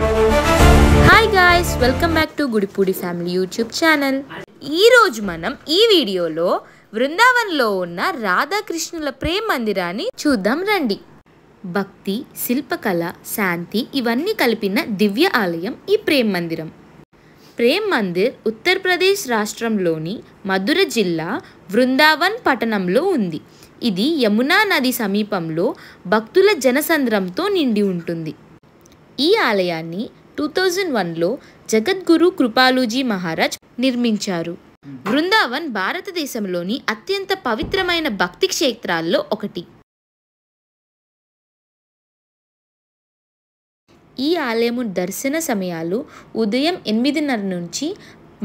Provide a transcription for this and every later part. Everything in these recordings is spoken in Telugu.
Hi guys, welcome back to Gudipudi family YouTube channel. ఈరోజు మనం ఈ వీడియోలో బృందావన్లో ఉన్న రాధాకృష్ణుల ప్రేమ మందిరాన్ని చూద్దాం రండి. భక్తి, శిల్పకళ, శాంతి ఇవన్నీ కలిపిన దివ్య ఆలయం ఈ ప్రేమ మందిరం. ప్రేమ్ మందిర్ ఉత్తరప్రదేశ్ రాష్ట్రంలోని మధుర జిల్లా బృందావన్ పట్టణంలో ఉంది. ఇది యమునా నది సమీపంలో భక్తుల జనసంద్రంతో నిండి ఉంటుంది. ఈ ఆలయాన్ని 2001లో జగద్గురు కృపాలూజీ మహారాజ్ నిర్మించారు. బృందావన్ భారతదేశంలోని అత్యంత పవిత్రమైన భక్తి క్షేత్రాల్లో ఒకటి. ఈ ఆలయము దర్శన సమయాలు ఉదయం 8:30 నుంచి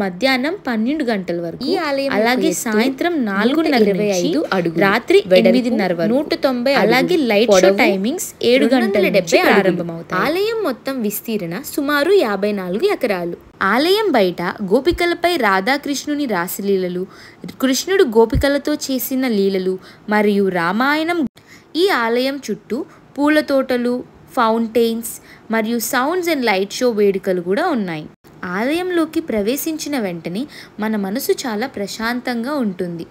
మధ్యాహ్నం 12 గంటల వరకు. ఈ ఆలయం అలాగే సాయంత్రం 4:25 అడుగు, రాత్రి 8:30 వరకు 190, అలాగే లైట్ షో టైమింగ్స్ 7:70 ప్రారంభమవుతాయి. ఆలయం మొత్తం విస్తీర్ణ సుమారు 54 ఎకరాలు. ఆలయం బయట గోపికలపై రాధాకృష్ణుని రాసలీలలు, కృష్ణుడు గోపికలతో చేసిన లీలలు మరియు రామాయణం. ఈ ఆలయం చుట్టూ పూల తోటలు, ఫౌంటైన్స్ మరియు సౌండ్స్ అండ్ లైట్ షో వేడుకలు కూడా ఉన్నాయి. ఆలయంలోకి ప్రవేశించిన వెంటనే మన మనసు చాలా ప్రశాంతంగా ఉంటుంది.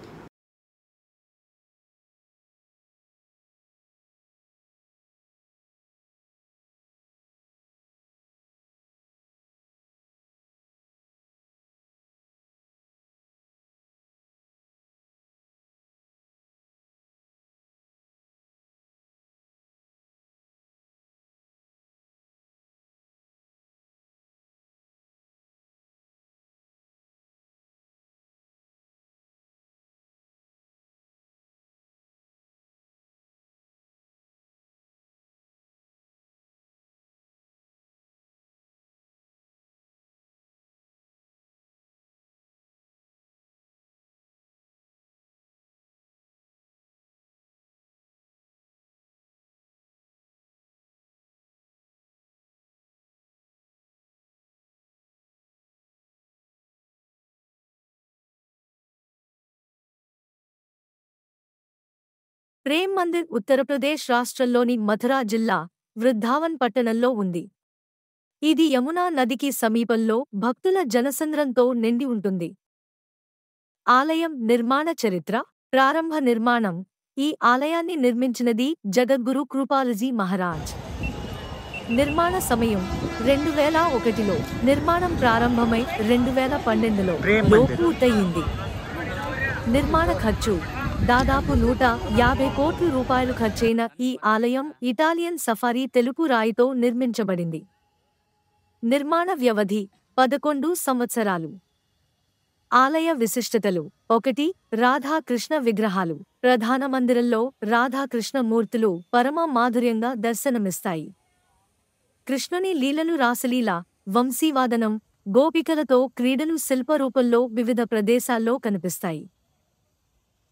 ప్రేమ్ మందిర్ ఉత్తరప్రదేశ్ రాష్ట్రంలోని మథురా జిల్లా వృందావన్ పట్టణంలో ఉంది. ఇది యమునా నదికి సమీపంలో భక్తుల జనసంద్రంతో నిండి ఉంటుంది. ఆలయం నిర్మాణ చరిత్ర. ప్రారంభ నిర్మాణం. ఈ ఆలయాన్ని నిర్మించినది జగద్గురు కృపాలూజీ మహారాజ్. నిర్మాణ సమయం 2001లో. నిర్మాణం ప్రారంభమై 2012లో పూర్తయింది. నిర్మాణ ఖర్చు దాదాపు 150 కోట్ల రూపాయలు ఖర్చైన ఈ ఆలయం ఇటాలియన్ సఫారీ తెలుపు రాయితో నిర్మించబడింది. నిర్మాణ వ్యవధి 11 సంవత్సరాలు. ఆలయ విశిష్టతలు. 1. రాధాకృష్ణ విగ్రహాలు. ప్రధాన మందిరంలో రాధాకృష్ణ మూర్తులు పరమ మాధుర్యంగా దర్శనమిస్తాయి. కృష్ణుని లీలలు, రాసలీల, వంశీవాదనం, గోపికలతో క్రీడలు శిల్పరూపంలో వివిధ ప్రదేశాల్లో కనిపిస్తాయి.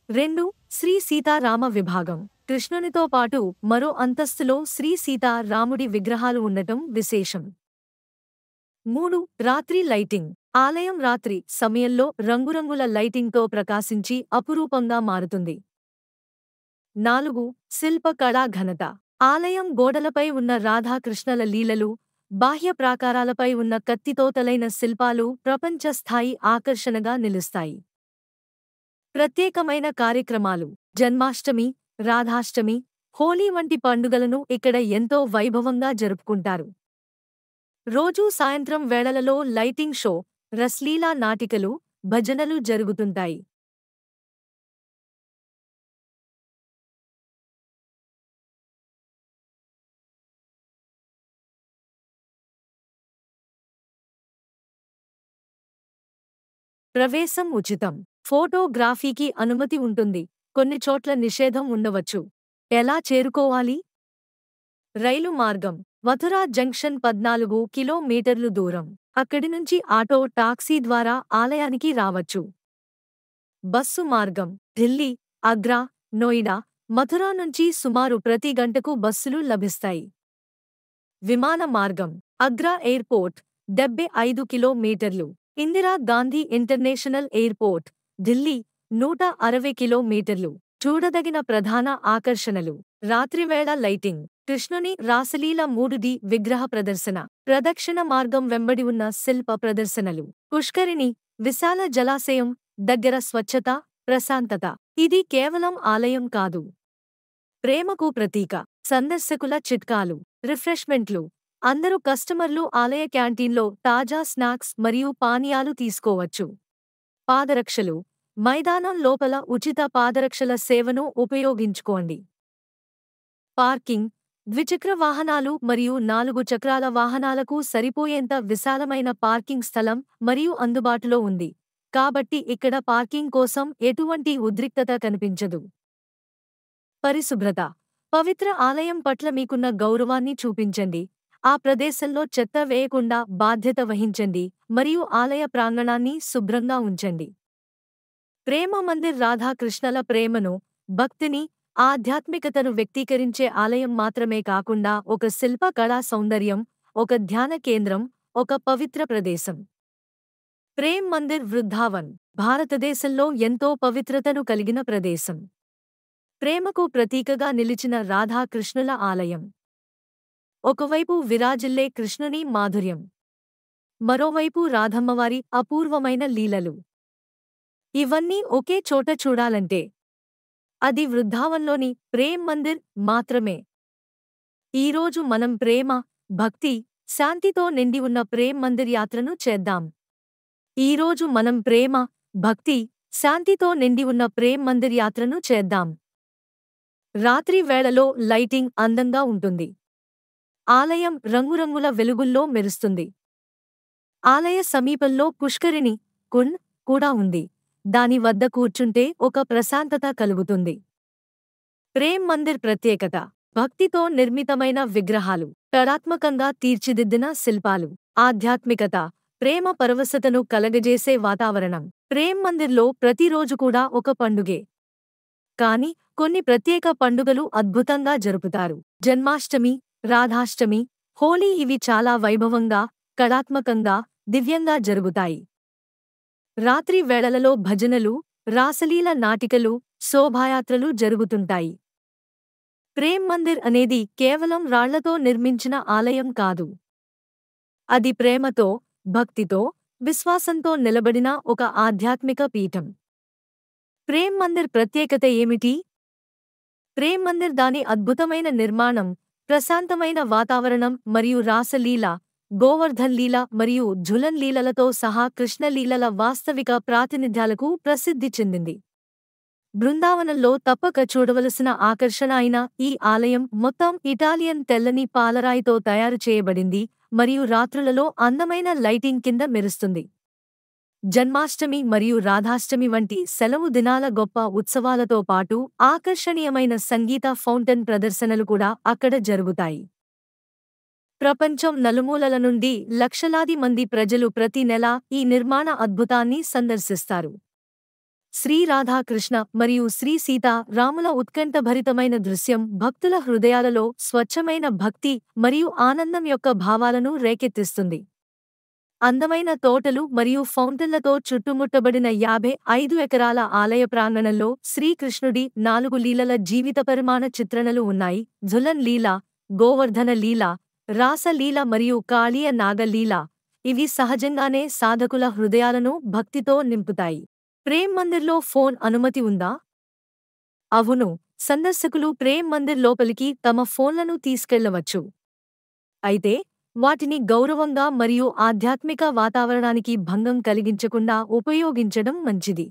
2. శ్రీ సీతారామ విభాగం. కృష్ణునితో పాటు మరో అంతస్తులో శ్రీ సీతారాముడి విగ్రహాలు ఉండటం విశేషం. 3. రాత్రి లైటింగ్. ఆలయం రాత్రి సమయంలో రంగురంగుల లైటింగ్తో ప్రకాశించి అపురూపంగా మారుతుంది. 4. శిల్ప కళా ఘనత. ఆలయం గోడలపై ఉన్న రాధాకృష్ణల లీలలు, బాహ్య ప్రాకారాలపై ఉన్న కత్తితోతలైన శిల్పాలు ప్రపంచ స్థాయి ఆకర్షణగా నిలుస్తాయి. ప్రత్యేకమైన కార్యక్రమాలు. జన్మాష్టమి, రాధాష్టమి, హోలీ వంటి పండుగలను ఇక్కడ ఎంతో వైభవంగా జరుపుకుంటారు. రోజూ సాయంత్రం వేళలలో లైటింగ్ షో, రస్లీలా నాటికలు, భజనలు జరుగుతుంటాయి. ప్రవేశం ఉచితం. ఫోటోగ్రఫీకి అనుమతి ఉంటుంది. కొన్ని చోట్ల నిషేధం ఉండవచ్చు. ఎలా చేరుకోవాలి? రైలు మార్గం. మథురా జంక్షన్ 14 కిలోమీటర్లు దూరం. అక్కడి నుంచి ఆటో, టాక్సీ ద్వారా ఆలయానికి రావచ్చు. బస్సు మార్గం. ఢిల్లీ, ఆగ్రా, నోయిడా, మథురా నుంచి సుమారు ప్రతి గంటకు బస్సులు లభిస్తాయి. విమాన మార్గం. ఆగ్రా ఎయిర్పోర్ట్ 75 కిలోమీటర్లు. ఇందిరా గాంధీ ఇంటర్నేషనల్ ఎయిర్పోర్ట్, ఢిల్లీ 160 కిలోమీటర్లు. చూడదగిన ప్రధాన ఆకర్షణలు. రాత్రివేళ లైటింగ్. కృష్ణుని రాసలీల 3D విగ్రహ ప్రదర్శన, ప్రదక్షిణ మార్గం వెంబడి ఉన్న శిల్ప ప్రదర్శనలు, పుష్కరిణి, విశాల జలాశయం దగ్గర స్వచ్ఛత, ప్రశాంతత. ఇది కేవలం ఆలయం కాదు, ప్రేమకు ప్రతీక. సందర్శకుల చిట్కాలు, రిఫ్రెష్మెంట్లు. అందరూ కస్టమర్లు ఆలయ క్యాంటీన్లో తాజా స్నాక్స్ మరియు పానీయాలు తీసుకోవచ్చు. పాదరక్షలు, మైదానం లోపల ఉచిత పాదరక్షల సేవను ఉపయోగించుకోండి. పార్కింగ్, ద్విచక్ర వాహనాలు మరియు 4 చక్రాల వాహనాలకు సరిపోయేంత విశాలమైన పార్కింగ్ స్థలం మరియు అందుబాటులో ఉంది, కాబట్టి ఇక్కడ పార్కింగ్ కోసం ఎటువంటి ఉద్రిక్తత కనిపించదు. పరిశుభ్రత, పవిత్ర ఆలయం పట్ల మీకున్న గౌరవాన్ని చూపించండి. ఆ ప్రదేశంలో చెత్త వేయకుండా బాధ్యత వహించండి మరియు ఆలయ ప్రాంగణాన్ని శుభ్రంగా ఉంచండి. ప్రేమ మందిర్ రాధాకృష్ణల ప్రేమను, భక్తిని, ఆధ్యాత్మికతను వ్యక్తీకరించే ఆలయం మాత్రమే కాకుండా ఒక శిల్ప కళా సౌందర్యం, ఒక ధ్యాన కేంద్రం, ఒక పవిత్ర ప్రదేశం. ప్రేమ్ మందిర్ వృందావన్ భారతదేశంలో ఎంతో పవిత్రతను కలిగిన ప్రదేశం. ప్రేమకు ప్రతీకగా నిలిచిన రాధాకృష్ణుల ఆలయం. ఒకవైపు విరాజిల్లే కృష్ణుని మాధుర్యం, మరోవైపు రాధమ్మవారి అపూర్వమైన లీలలు. ఇవన్నీ ఒకే చోట చూడాలంటే అది వృందావన్లోని ప్రేమ్ మందిర్ మాత్రమే. ఈరోజు మనం ప్రేమ, భక్తి, శాంతితో నిండి ఉన్న ప్రేమ్ మందిర్ యాత్రను చేద్దాం. ఈరోజు మనం ప్రేమ, భక్తి, శాంతితో నిండి ఉన్న ప్రేమ్ మందిర్ యాత్రను చేద్దాం. రాత్రి వేళలో లైటింగ్ అందంగా ఉంటుంది. ఆలయం రంగురంగుల వెలుగుల్లో మెరుస్తుంది. ఆలయ సమీపంలో పుష్కరిణి, కుండ్ కూడా ఉంది. దాని వద్ద కూర్చుంటే ఒక ప్రశాంతత కలుగుతుంది. ప్రేమ్ మందిర్ ప్రత్యేకత, భక్తితో నిర్మితమైన విగ్రహాలు, కళాత్మకంగా తీర్చిదిద్దిన శిల్పాలు, ఆధ్యాత్మికత, ప్రేమ పరవశతను కలగజేసే వాతావరణం. ప్రేమ్ మందిర్లో ప్రతిరోజు కూడా ఒక పండుగే. కాని కొన్ని ప్రత్యేక పండుగలు అద్భుతంగా జరుపుతారు. జన్మాష్టమి, రాధాష్టమి, హోలీ ఇవి చాలా వైభవంగా, కళాత్మకంగా, దివ్యంగా జరుగుతాయి. రాత్రి వేళలలో భజనలు, రాసలీల నాటికలు, శోభాయాత్రలు జరుగుతుంటాయి. ప్రేమ్ మందిర్ అనేది కేవలం రాళ్లతో నిర్మించిన ఆలయం కాదు. అది ప్రేమతో, భక్తితో, విశ్వాసంతో నిలబడిన ఒక ఆధ్యాత్మిక పీఠం. ప్రేమ్ మందిర్ ప్రత్యేకత ఏమిటి? ప్రేమ్ మందిర్ దాని అద్భుతమైన నిర్మాణం, ప్రశాంతమైన వాతావరణం మరియు రాసలీల, గోవర్ధన్ లీల మరియు ఝులన్ లీలలతో సహా కృష్ణలీలల వాస్తవిక ప్రాతినిధ్యాలకు ప్రసిద్ధి చెందింది. బృందావనంలో తప్పక చూడవలసిన ఆకర్షణ అయిన ఈ ఆలయం మొత్తం ఇటాలియన్ తెల్లని పాలరాయితో తయారు చేయబడింది మరియు రాత్రులలో అందమైన లైటింగ్ కింద మెరుస్తుంది. జన్మాష్టమి మరియు రాధాష్టమి వంటి సెలవు దినాల గొప్ప ఉత్సవాలతో పాటు ఆకర్షణీయమైన సంగీత ఫౌంటైన్ ప్రదర్శనలు కూడా అక్కడ జరుగుతాయి. ప్రపంచం నలుమూలల నుండి లక్షలాది మంది ప్రజలు ప్రతి నెలా ఈ నిర్మాణ అద్భుతాన్ని సందర్శిస్తారు. శ్రీ రాధాకృష్ణ మరియు శ్రీ సీతా రాముల ఉత్కంఠభరితమైన దృశ్యం భక్తుల హృదయాలలో స్వచ్ఛమైన భక్తి మరియు ఆనందం యొక్క భావాలను రేకెత్తిస్తుంది. అందమైన తోటలు మరియు ఫౌంటైన్లతో చుట్టుముట్టబడిన 55 ఎకరాల ఆలయ ప్రాంగణంలో శ్రీకృష్ణుడి 4 లీలల జీవితపరిమాణ చిత్రణలు ఉన్నాయి. ఝులన్ లీల, గోవర్ధన లీల, రాసలీల మరియు కాళీయ నాగలీల. ఇవి సహజంగానే సాధకుల హృదయాలను భక్తితో నింపుతాయి. ప్రేమ్ మందిర్లో ఫోన్ అనుమతి ఉందా? అవును, సందర్శకులు ప్రేమ్ మందిర్ లోపలికి తమ ఫోన్లను తీసుకెళ్లవచ్చు. అయితే వాటిని గౌరవంగా మరియు ఆధ్యాత్మిక వాతావరణానికి భంగం కలిగించకుండా ఉపయోగించడం మంచిది.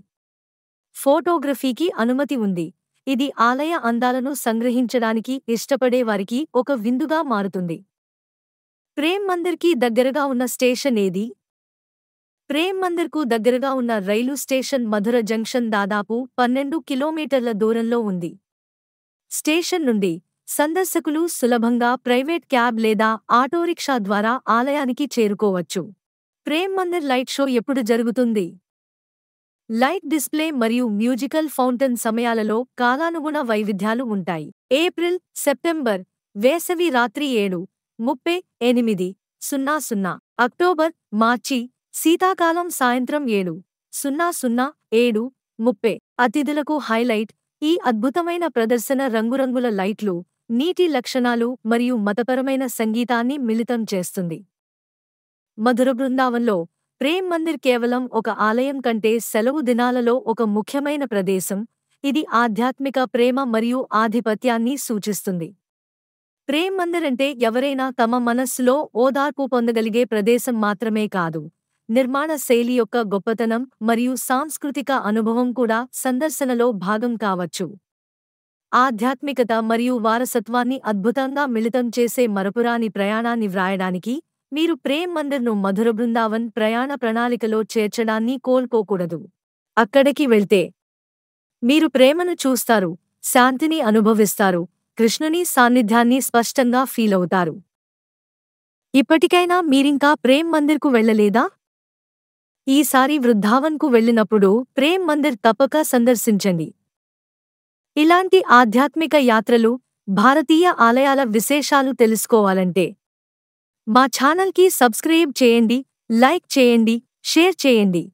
ఫోటోగ్రఫీకి అనుమతి ఉంది. ఇది ఆలయ అందాలను సంగ్రహించడానికి ఇష్టపడే వారికి ఒక విందుగా మారుతుంది. ప్రేమ్ మందిర్కి దగ్గరగా ఉన్న స్టేషన్ ఏది? ప్రేమ్ మందిర్కు దగ్గరగా ఉన్న రైలు స్టేషన్ మధుర జంక్షన్ దాదాపు 12 కిలోమీటర్ల దూరంలో ఉంది. స్టేషన్ నుండి సందర్శకులు సులభంగా ప్రైవేట్ క్యాబ్ లేదా ఆటోరిక్షా ద్వారా ఆలయానికి చేరుకోవచ్చు. ప్రేమ్ మందిర్ లైట్ షో ఎప్పుడు జరుగుతుంది? లైట్ డిస్ప్లే మరియు మ్యూజికల్ ఫౌంటైన్ సమయాలలో కాలానుగుణ వైవిధ్యాలు ఉంటాయి. ఏప్రిల్, సెప్టెంబర్, వేసవి రాత్రి 7:38:00, అక్టోబర్, మార్చి, శీతాకాలం సాయంత్రం 7:00-7:30. అతిథులకు హైలైట్, ఈ అద్భుతమైన ప్రదర్శన రంగురంగుల లైట్లు, నీటి లక్షణాలు మరియు మతపరమైన సంగీతాన్ని మిళితం చేస్తుంది. మధుర బృందావన్లో ప్రేమ్ మందిర్ కేవలం ఒక ఆలయం కంటే సెలవు దినాలలో ఒక ముఖ్యమైన ప్రదేశం. ఇది ఆధ్యాత్మిక ప్రేమ మరియు ఆధిపత్యాన్ని సూచిస్తుంది. ప్రేమ్ మందిర్ అంటే ఎవరైనా తమ మనస్సులో ఓదార్పు పొందగలిగే ప్రదేశం మాత్రమే కాదు, నిర్మాణ శైలి యొక్క గొప్పతనం మరియు సాంస్కృతిక అనుభవం కూడా సందర్శనలో భాగం కావచ్చు. ఆధ్యాత్మికత మరియు వారసత్వాన్ని అద్భుతంగా మిళితం చేసే మరపురాని ప్రయాణాన్ని వ్రాయడానికి మీరు ప్రేమ్ మందిర్ను మధుర బృందావన్ ప్రయాణ ప్రణాళికలో చేర్చడాన్ని కోల్పోకూడదు. అక్కడికి వెళ్తే మీరు ప్రేమను చూస్తారు, శాంతిని అనుభవిస్తారు, కృష్ణుని సాన్నిధ్యాన్ని స్పష్టంగా ఫీలవుతారు. ఇప్పటికైనా మీరింకా ప్రేమ్ మందిర్కు వెళ్ళలేదా? ఈసారి వృందావన్కు వెళ్ళినప్పుడు ప్రేమ్ మందిర్ తప్పక సందర్శించండి. ఇలాంటి ఆధ్యాత్మిక యాత్రలు, భారతీయ ఆలయాల విశేషాలు తెలుసుకోవాలంటే మా ఛానల్కి సబ్స్క్రైబ్ చేయండి, లైక్ చేయండి, షేర్ చేయండి.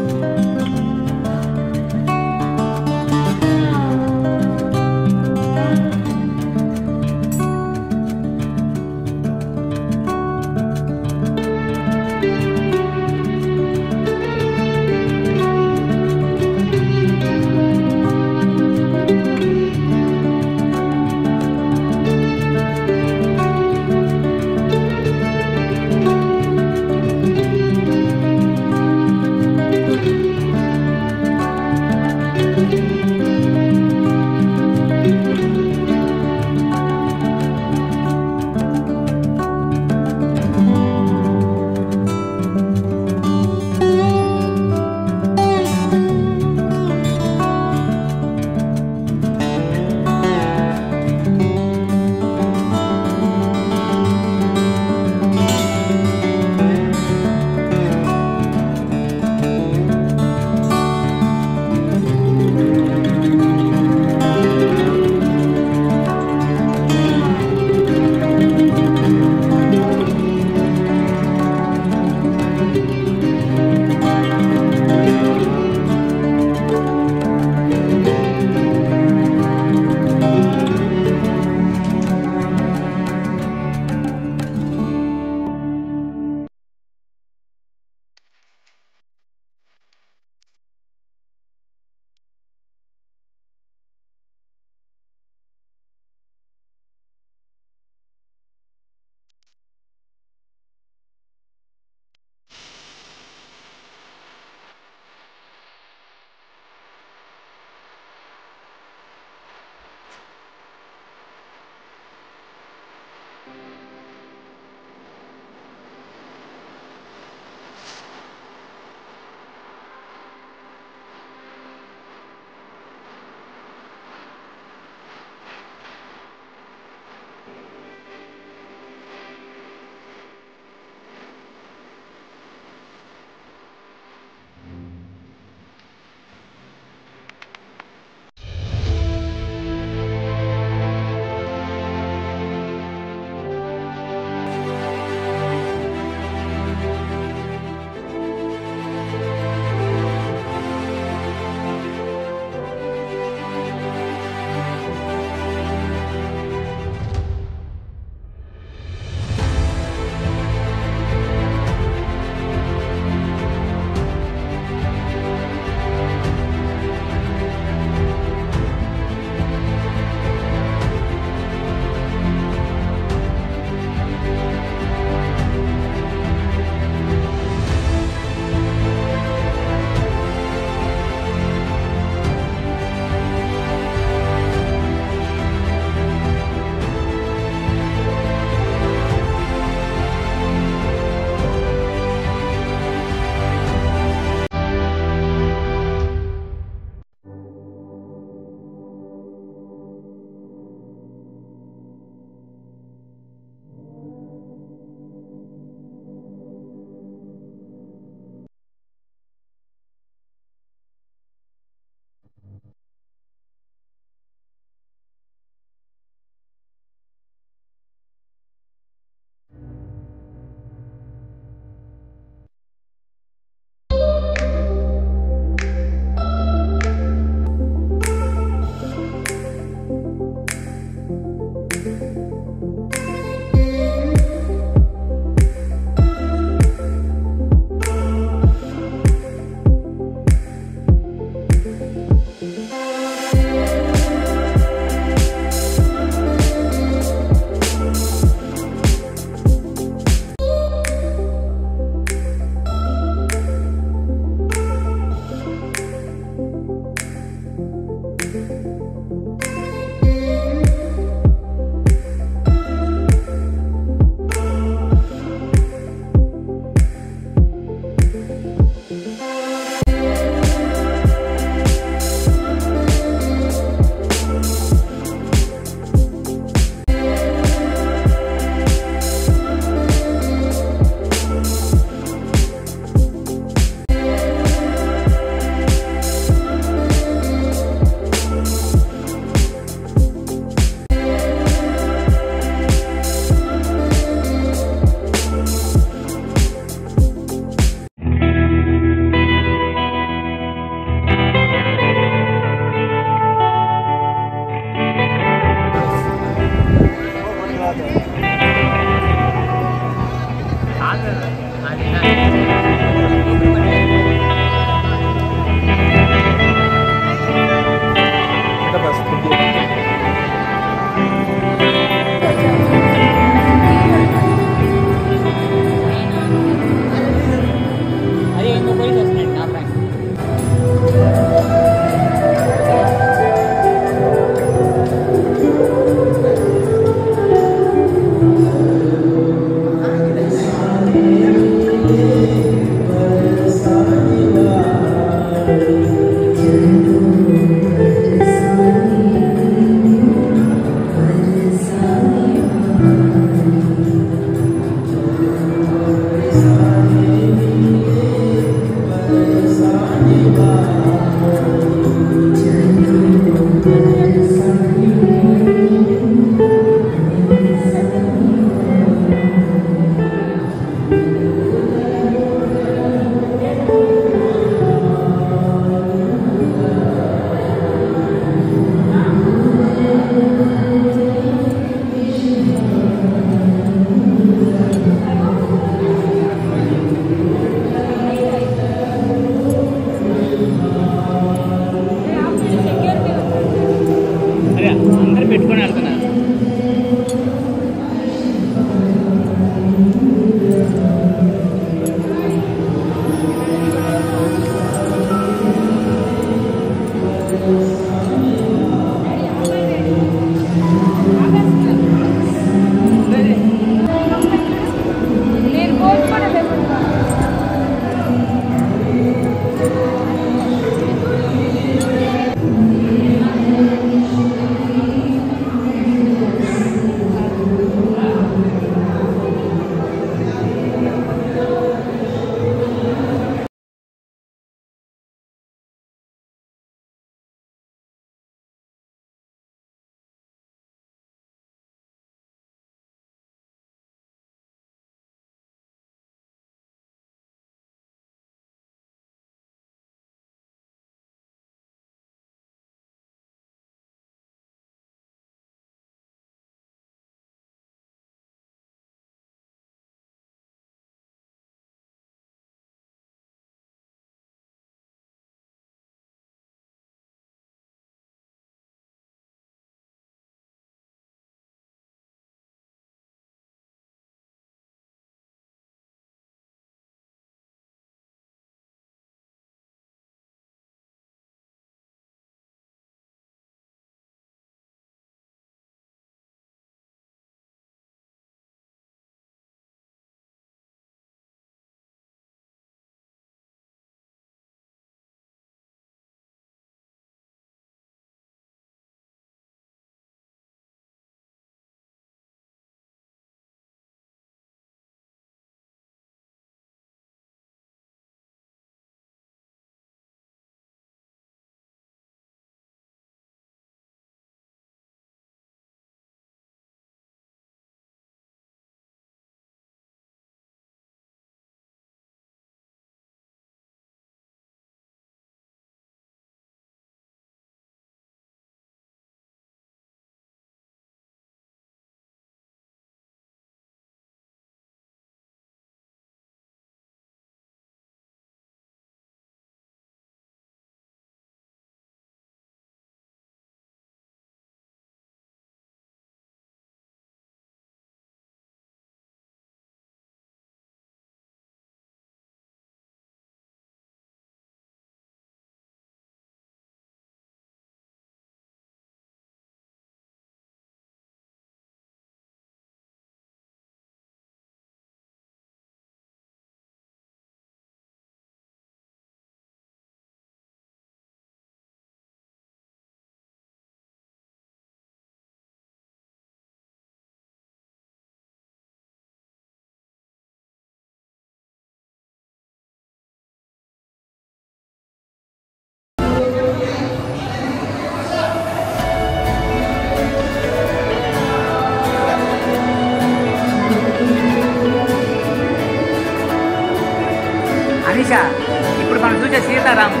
మనం చూసే సీతారాము.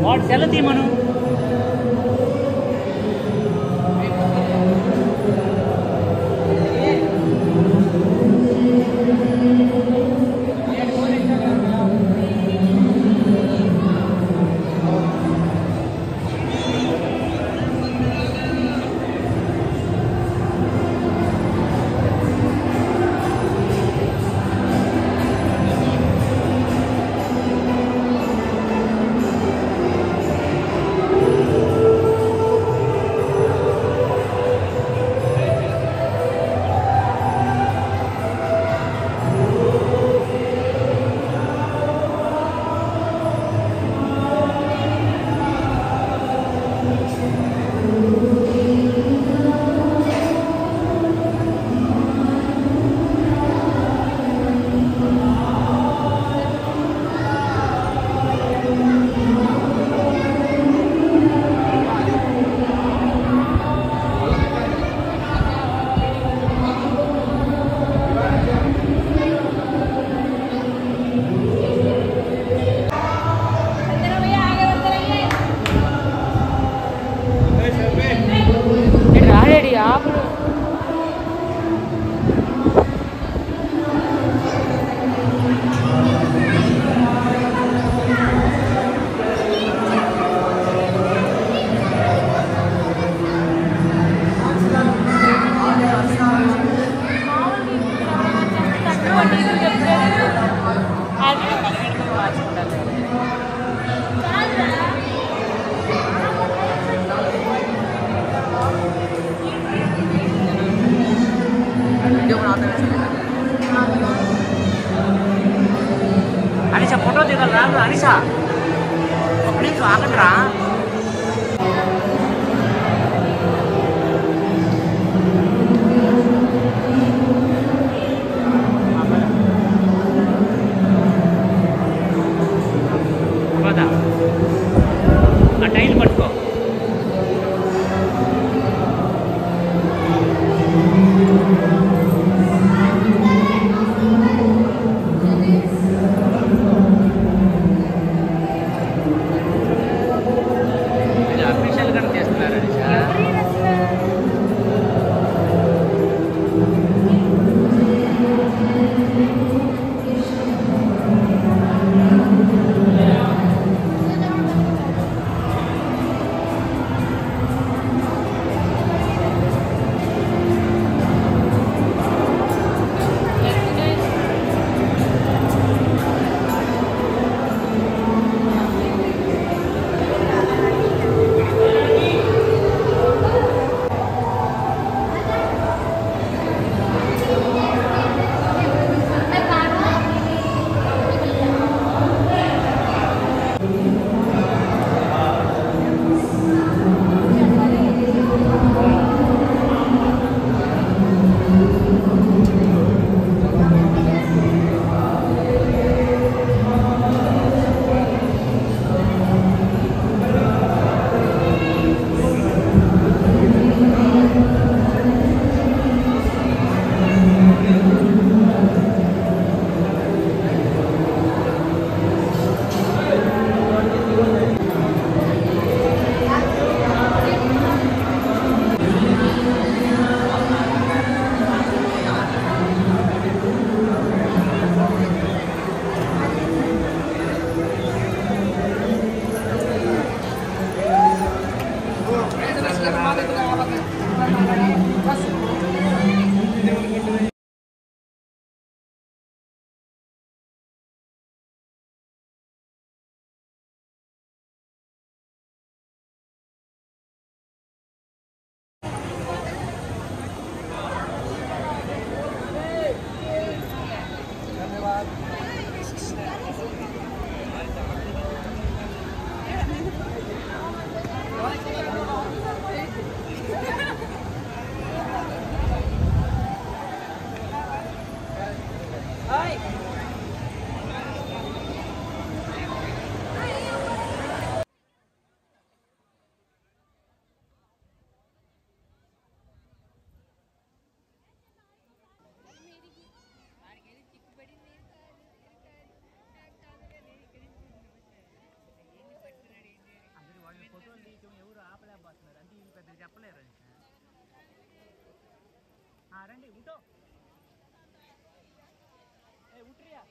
వాడు సెల్ల తీమను. అనిషా ఫోటో దిగలరా? అనిషా ఒక నిమిషం ఆగండిరా. ఆ టైల్ పట్టుకో. రండి ఊటో ఊట్రియా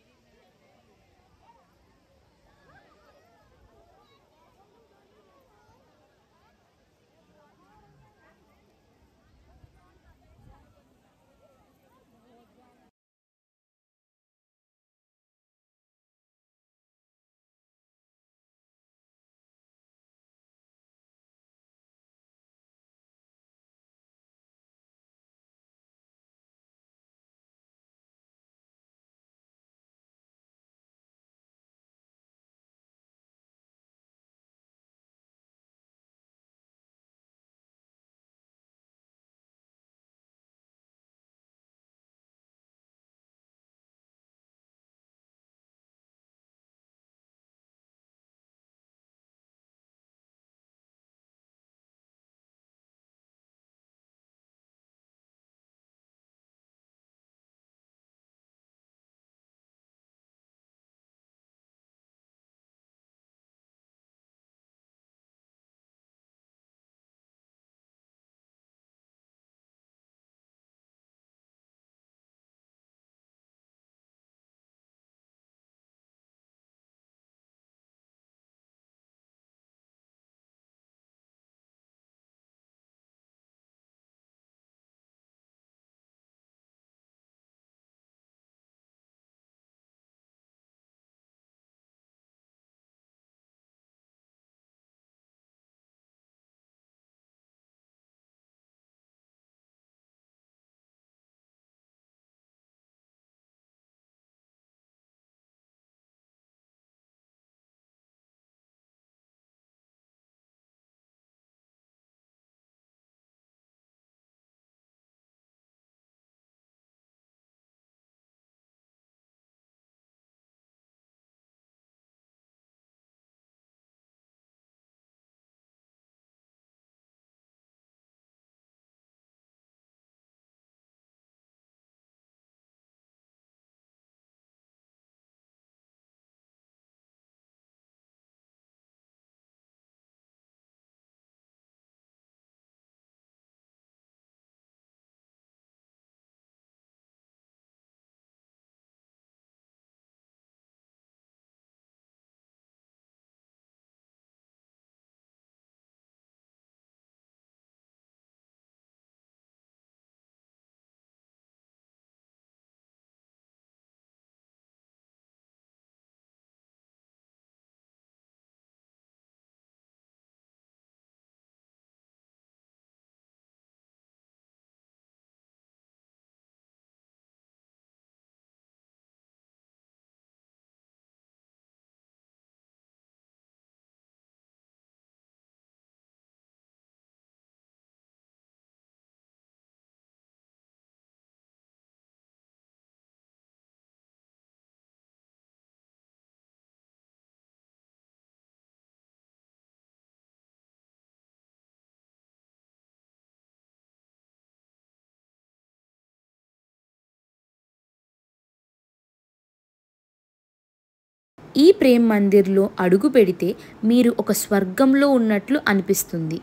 ఈ ప్రేమ్ మందిర్లో అడుగు పెడితే మీరు ఒక స్వర్గంలో ఉన్నట్లు అనిపిస్తుంది.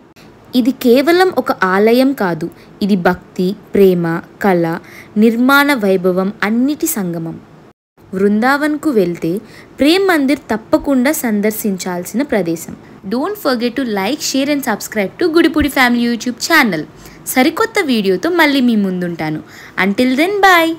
ఇది కేవలం ఒక ఆలయం కాదు, ఇది భక్తి, ప్రేమ, కళ, నిర్మాణ వైభవం అన్నిటి సంగమం. వృందావన్కు వెళ్తే ప్రేమ్ మందిర్ తప్పకుండా సందర్శించాల్సిన ప్రదేశం. Don't forget to like, share and subscribe to Gudipudi family YouTube channel. సరికొత్త వీడియోతో మళ్ళీ మీ ముందుంటాను. Until then bye.